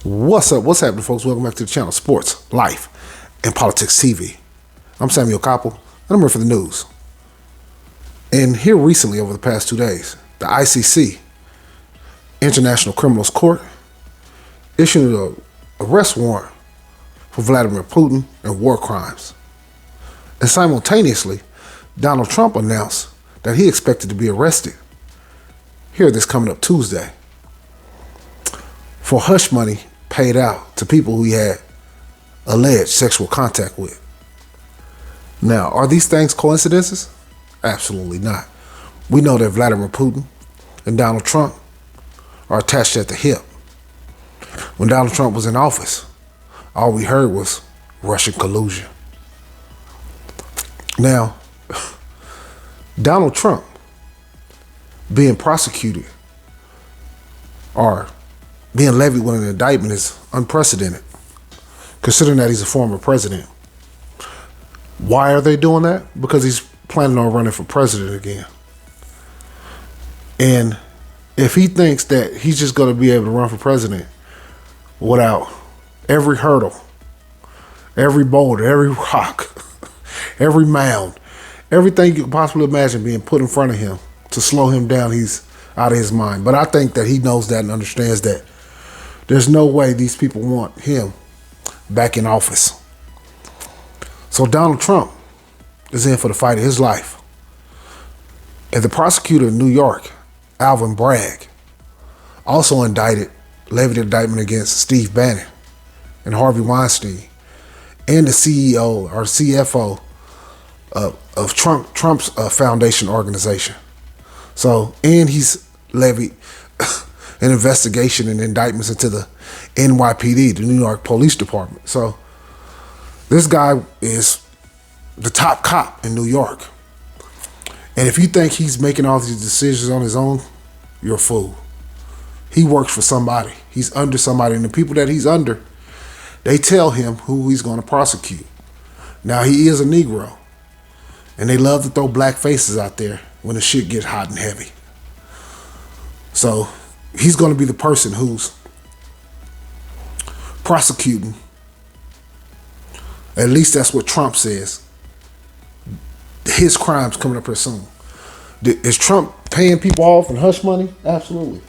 What's up? What's happening, folks? Welcome back to the channel, Sports, Life, and Politics TV. I'm Samuel Koppel, and I'm here for the news. And here recently, over the past 2 days, the ICC, International Criminals Court, issued an arrest warrant for Vladimir Putin and war crimes. And simultaneously, Donald Trump announced that he expected to be arrested here this coming up Tuesday for hush money paid out to people who he had alleged sexual contact with. Now, are these things coincidences? Absolutely not. We know that Vladimir Putin and Donald Trump are attached at the hip. When Donald Trump was in office, all we heard was Russian collusion. Now, Donald Trump being prosecuted or being levied with an indictment is unprecedented, considering that he's a former president. Why are they doing that? Because he's planning on running for president again. And if he thinks that he's just going to be able to run for president without every hurdle, every boulder, every rock, every mound, everything you can possibly imagine being put in front of him to slow him down, he's out of his mind. But I think that he knows that and understands that there's no way these people want him back in office. So Donald Trump is in for the fight of his life. And the prosecutor in New York, Alvin Bragg, also levied an indictment against Steve Bannon and Harvey Weinstein and the CEO or CFO of Trump's foundation organization. So, and he's levied an investigation and indictments into the NYPD, the New York Police Department. So this guy is the top cop in New York. And if you think he's making all these decisions on his own, you're a fool. He works for somebody. He's under somebody. And the people that he's under, they tell him who he's going to prosecute. Now, he is a Negro. And they love to throw black faces out there when the shit gets hot and heavy. So he's going to be the person who's prosecuting. At least that's what Trump says. His crimes coming up here soon. Is Trump paying people off and hush money? Absolutely.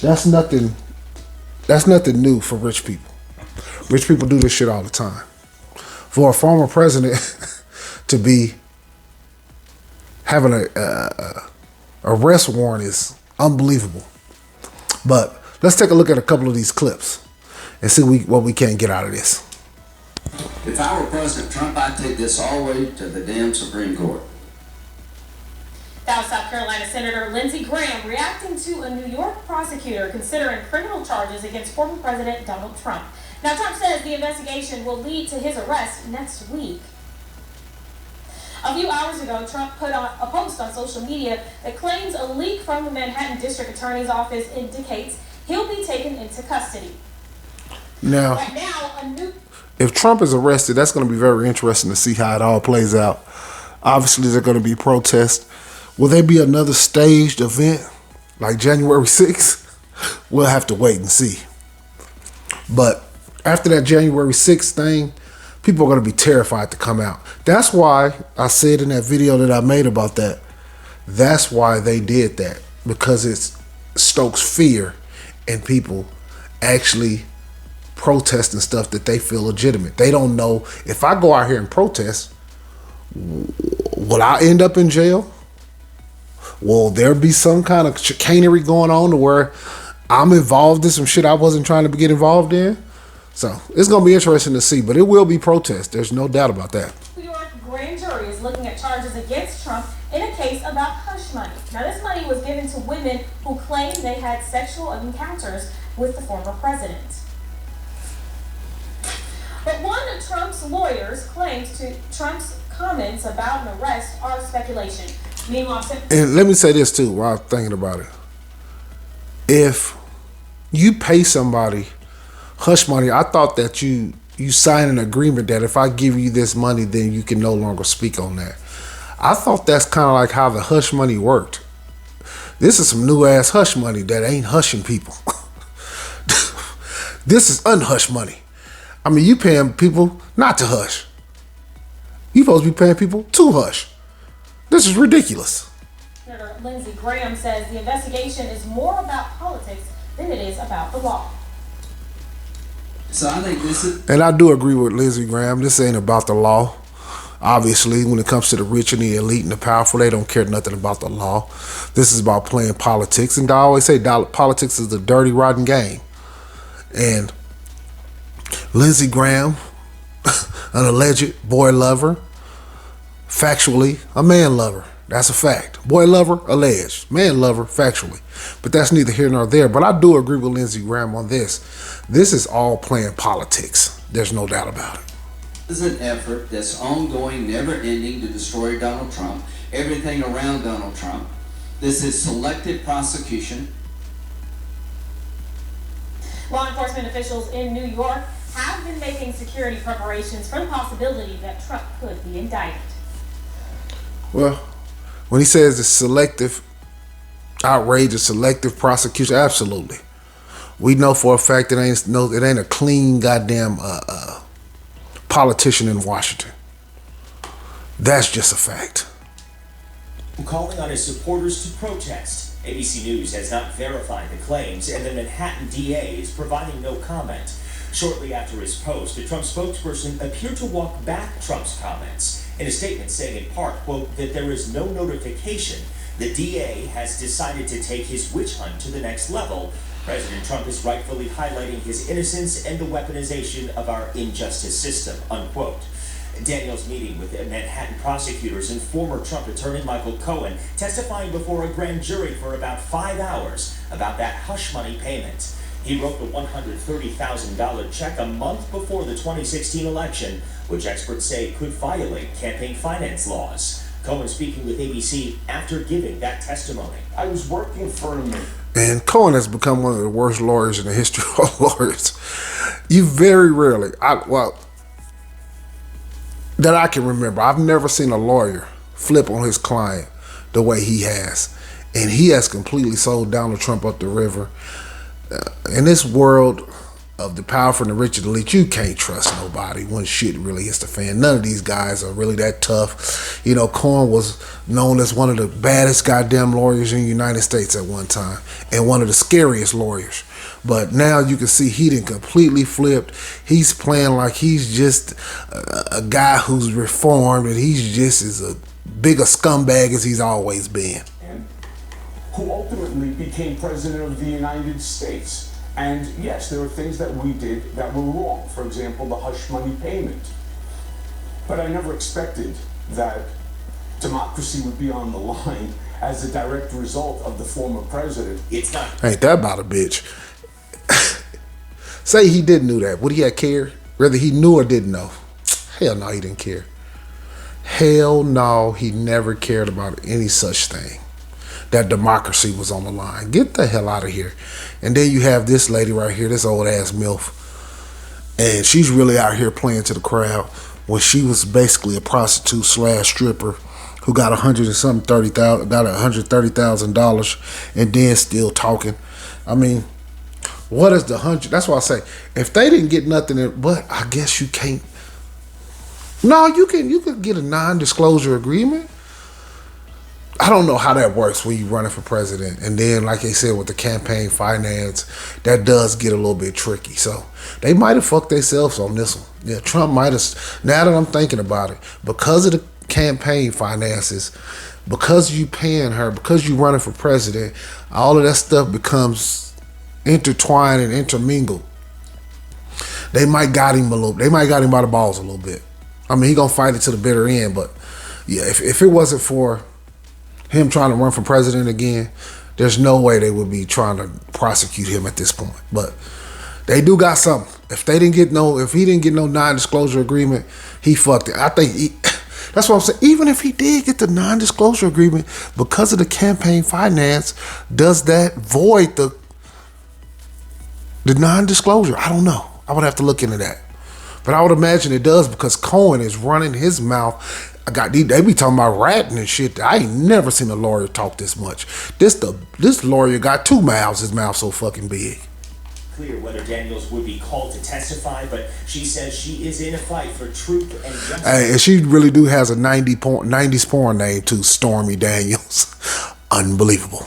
That's nothing new for rich people. Rich people do this shit all the time. For a former president to be having a arrest warrant is unbelievable. But let's take a look at a couple of these clips and see what we can get out of this. If I were President Trump, I'd take this all the way to the damn Supreme Court. That was South Carolina Senator Lindsey Graham reacting to a New York prosecutor considering criminal charges against former President Donald Trump. Now, Trump says the investigation will lead to his arrest next week. A few hours ago, Trump put on a post on social media that claims a leak from the Manhattan District Attorney's Office indicates he'll be taken into custody. Now, if Trump is arrested, that's going to be very interesting to see how it all plays out. Obviously, there's going to be protests. Will there be another staged event like January 6th? We'll have to wait and see. But after that January 6th thing, people are going to be terrified to come out. That's why I said in that video that I made about that, that's why they did that. Because it stokes fear in people actually protesting stuff that they feel legitimate. They don't know, if I go out here and protest, will I end up in jail? Will there be some kind of chicanery going on to where I'm involved in some shit I wasn't trying to get involved in? So it's going to be interesting to see, but it will be protest. There's no doubt about that. New York grand jury is looking at charges against Trump in a case about hush money. Now, this money was given to women who claimed they had sexual encounters with the former president. But one of Trump's lawyers claims Trump's comments about an arrest are speculation. Meanwhile, and let me say this too while I'm thinking about it. If you pay somebody hush money, I thought that you sign an agreement that if I give you this money, then you can no longer speak on that. I thought that's kind of like how the hush money worked. This is some new ass hush money that ain't hushing people. This is unhush money. I mean, you paying people not to hush. You supposed to be paying people to hush. This is ridiculous. Senator Lindsey Graham says the investigation is more about politics than it is about the law. So I think this is. And I do agree with Lindsey Graham. This ain't about the law. Obviously, when it comes to the rich and the elite and the powerful, they don't care nothing about the law. This is about playing politics. And I always say politics is a dirty, rotten game. And Lindsey Graham, an alleged boy lover, factually a man lover. That's a fact. Boy lover, alleged. Man lover, factually. But that's neither here nor there. But I do agree with Lindsey Graham on this. This is all playing politics. There's no doubt about it. This is an effort that's ongoing, never-ending to destroy Donald Trump, everything around Donald Trump. This is selective prosecution. Law enforcement officials in New York have been making security preparations for the possibility that Trump could be indicted. Well, when he says it's selective, outrageous, selective prosecution, absolutely. We know for a fact it ain't a clean goddamn politician in Washington. That's just a fact. Calling on his supporters to protest. ABC News has not verified the claims, and the Manhattan DA is providing no comment. Shortly after his post, a Trump spokesperson appeared to walk back Trump's comments in a statement saying in part, quote, that there is no notification. The DA has decided to take his witch hunt to the next level. President Trump is rightfully highlighting his innocence and the weaponization of our injustice system, unquote. Daniel's meeting with Manhattan prosecutors and former Trump attorney Michael Cohen testifying before a grand jury for about 5 hours about that hush money payment. He wrote the $130,000 check a month before the 2016 election, which experts say could violate campaign finance laws. Cohen speaking with ABC after giving that testimony. I was working for him. And Cohen has become one of the worst lawyers in the history of lawyers. You very rarely, that I can remember, I've never seen a lawyer flip on his client the way he has. And he has completely sold Donald Trump up the river. In this world of the powerful and the rich and the elite, you can't trust nobody when shit really hits the fan. None of these guys are really that tough. You know, Cohen was known as one of the baddest goddamn lawyers in the United States at one time, and one of the scariest lawyers. But now you can see he done completely flipped. He's playing like he's just a guy who's reformed, and he's just as big a scumbag as he's always been. Who ultimately became president of the United States. And yes, there were things that we did that were wrong. For example, the hush money payment. But I never expected that democracy would be on the line as a direct result of the former president. It's not. Ain't that about a bitch? Say he didn't know that. Would he have cared? Whether he knew or didn't know? Hell no, he didn't care. Hell no, he never cared about any such thing. That democracy was on the line. Get the hell out of here. And then you have this lady right here, this old ass MILF. And she's really out here playing to the crowd when she was basically a prostitute slash stripper who got $130,000 and then still talking. I mean, what is the 100? That's why I say, if they didn't get nothing, but I guess you can't. No, you could get a non-disclosure agreement. I don't know how that works when you're running for president. And then, like they said, with the campaign finance, that does get a little bit tricky. So they might have fucked themselves on this one. Yeah, Trump might have, now that I'm thinking about it, because of the campaign finances, because you paying her, because you running for president, all of that stuff becomes intertwined and intermingled. They might got him by the balls a little bit. I mean, he gonna fight it to the bitter end, but yeah, if it wasn't for him trying to run for president again, there's no way they would be trying to prosecute him at this point. But they do got something. If he didn't get no non-disclosure agreement, he fucked it. I think that's what I'm saying. Even if he did get the non-disclosure agreement, because of the campaign finance, does that void the non-disclosure? I don't know. I would have to look into that. But I would imagine it does, because Cohen is running his mouth. They be talking about ratting and shit. I ain't never seen a lawyer talk this much. This lawyer got 2 mouths. His mouth so fucking big. Clear whether Daniels would be called to testify, but she says she is in a fight for truth and justice. Hey, and she really do has a 90s porn name too, Stormy Daniels. Unbelievable.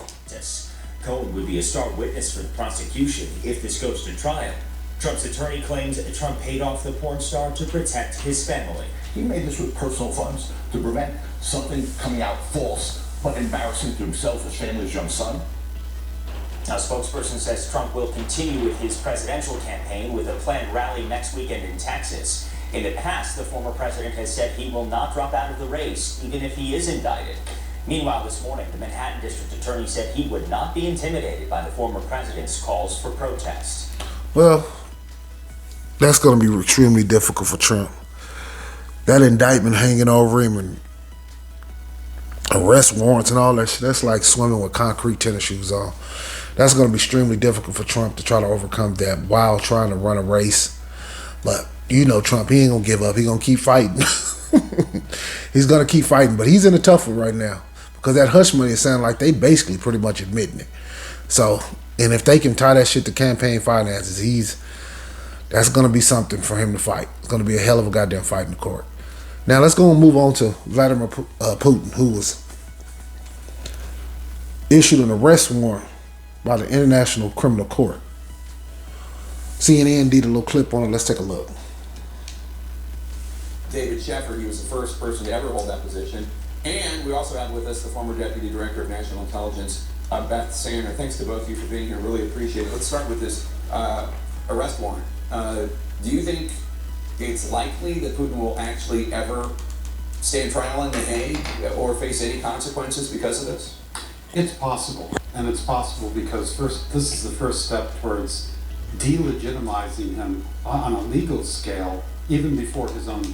Cohen would be a star witness for the prosecution if this goes to trial. Trump's attorney claims Trump paid off the porn star to protect his family. He made this with personal funds to prevent something coming out false but embarrassing to himself, his family, his young son. Now, a spokesperson says Trump will continue with his presidential campaign with a planned rally next weekend in Texas. In the past, the former president has said he will not drop out of the race, even if he is indicted. Meanwhile, this morning, the Manhattan District Attorney said he would not be intimidated by the former president's calls for protest. Well, that's going to be extremely difficult for Trump. That indictment hanging over him and arrest warrants and all that shit, that's like swimming with concrete tennis shoes on. That's going to be extremely difficult for Trump to try to overcome that while trying to run a race. But you know Trump, he ain't going to give up. He's going to keep fighting. He's going to keep fighting. But he's in a tough one right now because that hush money is sounding like they basically pretty much admitting it. So, and if they can tie that shit to campaign finances, that's going to be something for him to fight. It's going to be a hell of a goddamn fight in the court. Now, let's go and move on to Vladimir Putin, who was issued an arrest warrant by the International Criminal Court. CNN did a little clip on it. Let's take a look. David Sheffer, he was the first person to ever hold that position. And we also have with us the former Deputy Director of National Intelligence, Beth Sander. Thanks to both of you for being here. Really appreciate it. Let's start with this arrest warrant. Do you think it's likely that Putin will actually ever stand trial in The Hague or face any consequences because of this? It's possible, and it's possible because first, this is the first step towards delegitimizing him on a legal scale, even before his own.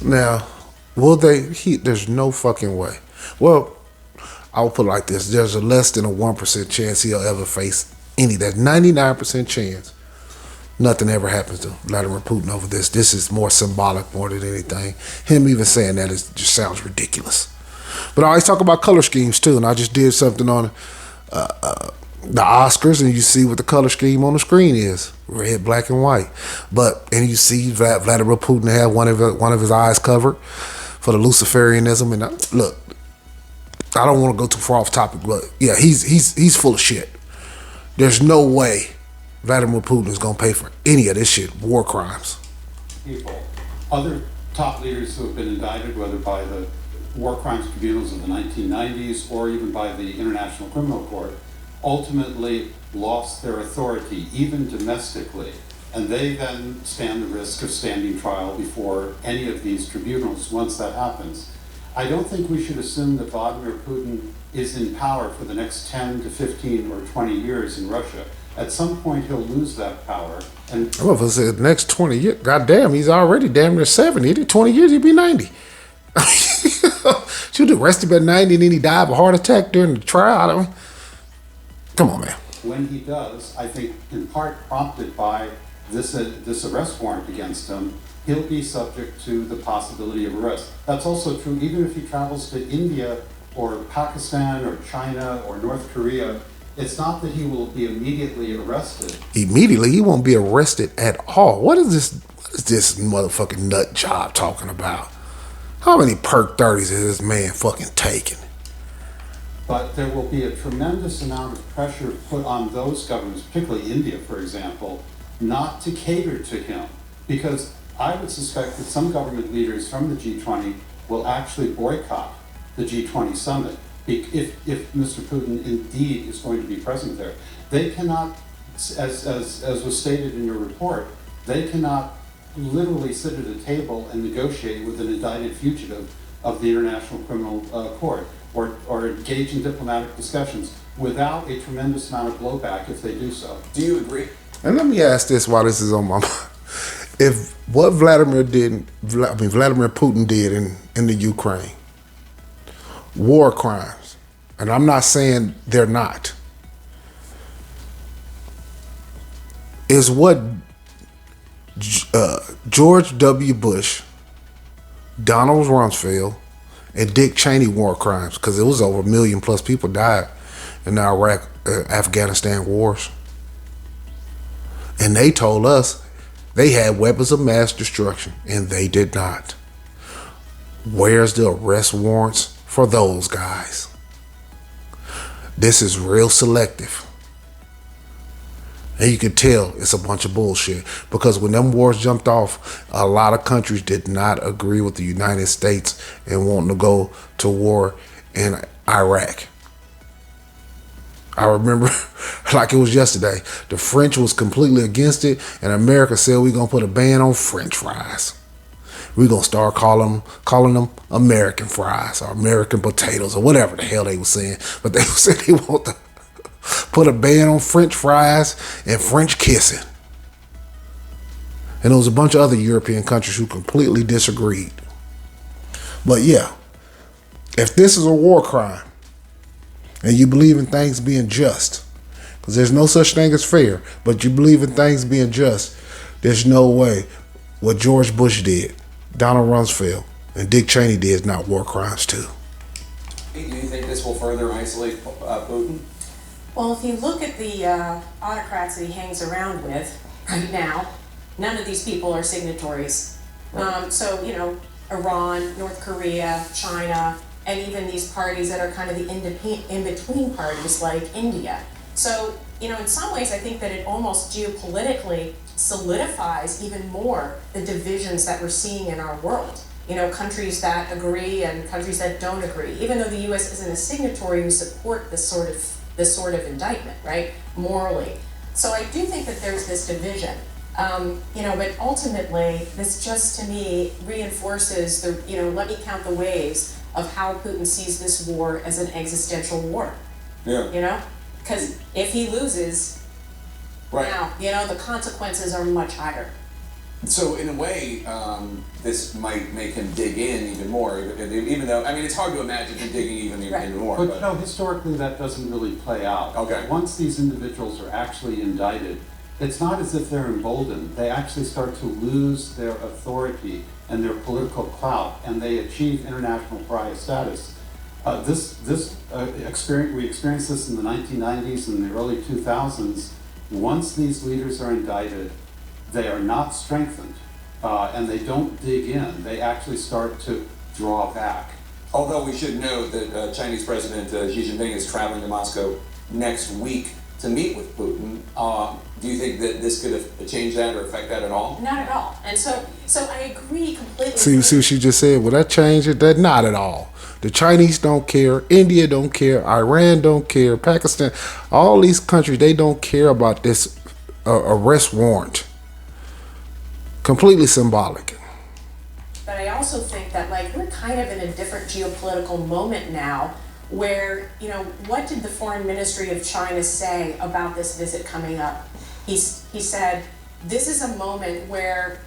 Now, will they? There's no fucking way. Well, I'll put it like this: there's a less than a 1% chance he'll ever face any. There's 99% chance nothing ever happens to Vladimir Putin over this. This is more symbolic more than anything. Him even saying that just sounds ridiculous. But I always talk about color schemes too, and I just did something on the Oscars, and you see what the color scheme on the screen is: red, black, and white. And you see Vladimir Putin have one of his eyes covered for the Luciferianism. And look, I don't want to go too far off topic, but yeah, he's full of shit. There's no way Vladimir Putin is going to pay for any of this shit, war crimes. People, other top leaders who have been indicted, whether by the war crimes tribunals of the 1990s or even by the International Criminal Court, ultimately lost their authority, even domestically. And they then stand the risk of standing trial before any of these tribunals once that happens. I don't think we should assume that Vladimir Putin is in power for the next 10 to 15 or 20 years in Russia. At some point, he'll lose that power. And well, if I said the next 20 years, goddamn, he's already damn near 70. In 20 years, he'd be 90. Should the rest of him at 90 and then he died of a heart attack during the trial? Come on, man. When he does, I think in part prompted by this arrest warrant against him, he'll be subject to the possibility of arrest. That's also true even if he travels to India or Pakistan or China or North Korea. It's not that he will be immediately arrested. Immediately, he won't be arrested at all. What is this motherfucking nut job talking about? How many perk 30s is this man fucking taking? But there will be a tremendous amount of pressure put on those governments, particularly India, for example, not to cater to him. Because I would suspect that some government leaders from the G20 will actually boycott the G20 summit if Mr. Putin indeed is going to be present there. They cannot, as was stated in your report, they cannot literally sit at a table and negotiate with an indicted fugitive of the International Criminal Court or engage in diplomatic discussions without a tremendous amount of blowback if they do so. Do you agree? And let me ask this while this is on my mind. If what Vladimir Putin did in the Ukraine, war crimes, and I'm not saying they're not, is what George W. Bush, Donald Rumsfeld, and Dick Cheney war crimes, because it was over 1 million plus people died in the Iraq, Afghanistan wars. And they told us they had weapons of mass destruction, and they did not. Where's the arrest warrants for those guys? This is real selective. And you can tell it's a bunch of bullshit, because when them wars jumped off, a lot of countries did not agree with the United States and wanting to go to war in Iraq. I remember like it was yesterday. The French was completely against it, and America said we're going to put a ban on French fries. We're going to start calling them American fries or American potatoes or whatever the hell they were saying. But they said they want to put a ban on French fries and French kissing. And there was a bunch of other European countries who completely disagreed. But yeah, if this is a war crime and you believe in things being just, because there's no such thing as fair, but you believe in things being just, there's no way what George Bush did, Donald Rumsfeld, and Dick Cheney did is not war crimes too. Do you think this will further isolate Putin? Well, if you look at the autocrats that he hangs around with right now, none of these people are signatories. So, you know, Iran, North Korea, China, and even these parties that are kind of the in-between parties like India. So, you know, in some ways I think that it almost geopolitically solidifies even more the divisions that we're seeing in our world. You know, countries that agree and countries that don't agree. Even though the U.S. isn't a signatory, we support this sort of indictment, right, morally. So I do think that there's this division. You know, but ultimately, this just to me reinforces the, you know, let me count the ways of how Putin sees this war as an existential war. Yeah. You know, because if he loses, right now, you know, the consequences are much higher. So in a way, this might make him dig in even more, even though, I mean, it's hard to imagine him digging even more. But no, historically that doesn't really play out. Okay. Once these individuals are actually indicted, it's not as if they're emboldened. They actually start to lose their authority and their political clout, and they achieve international pariah status. We experienced this in the 1990s and the early 2000s. Once these leaders are indicted, they are not strengthened, and they don't dig in. They actually start to draw back. Although we should note that Chinese President Xi Jinping is traveling to Moscow next week to meet with Putin. Do you think that this could change that or affect that at all? Not at all. And so I agree completely. See what she just said? Will that change it? That not at all. The Chinese don't care. India don't care. Iran don't care. Pakistan, all these countries, they don't care about this arrest warrant. Completely symbolic. But I also think that, like, we're kind of in a different geopolitical moment now where, you know, what did the foreign ministry of China say about this visit coming up? He said, this is a moment where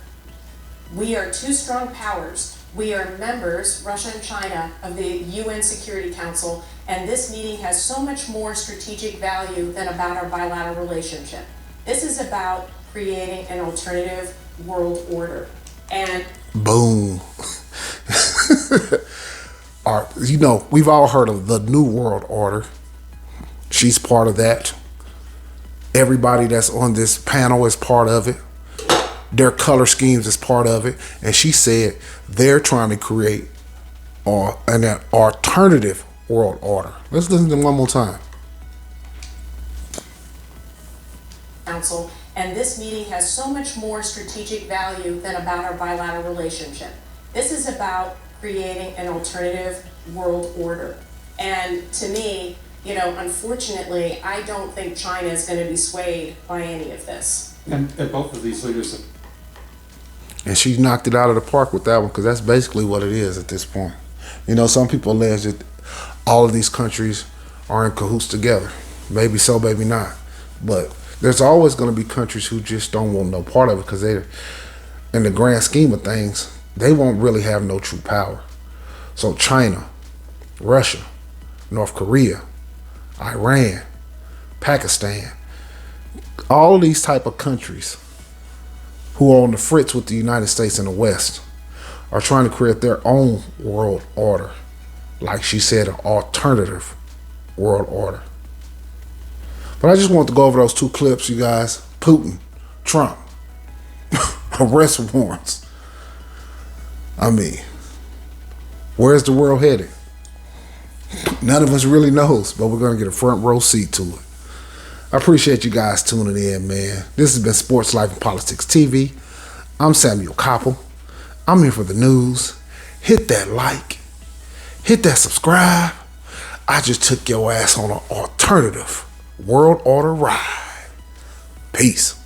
we are two strong powers. We are members, Russia and China, of the UN Security Council, and this meeting has so much more strategic value than about our bilateral relationship. This is about creating an alternative world order. And boom. You know, we've all heard of the New World Order. She's part of that. Everybody that's on this panel is part of it. Their color schemes is part of it. And she said they're trying to create an alternative world order. Let's listen to them one more time. Council, and this meeting has so much more strategic value than about our bilateral relationship. This is about creating an alternative world order. And to me, you know, unfortunately, I don't think China is going to be swayed by any of this. And both of these leaders. And she knocked it out of the park with that one, because that's basically what it is at this point. You know, some people allege that all of these countries are in cahoots together. Maybe so, maybe not. But there's always going to be countries who just don't want no part of it, because they're, in the grand scheme of things, they won't really have no true power. So China, Russia, North Korea, Iran, Pakistan, all these type of countries who are on the fritz with the United States and the West are trying to create their own world order. Like she said, an alternative world order. But I just want to go over those two clips, you guys. Putin Trump. Arrest warrants. I mean, where's the world headed? None of us really knows, but we're going to get a front row seat to it. I appreciate you guys tuning in, man. This has been Sports Life and Politics TV. I'm Samuel Koppel. I'm here for the news. Hit that like. Hit that subscribe. I just took your ass on an alternative world order ride. Peace.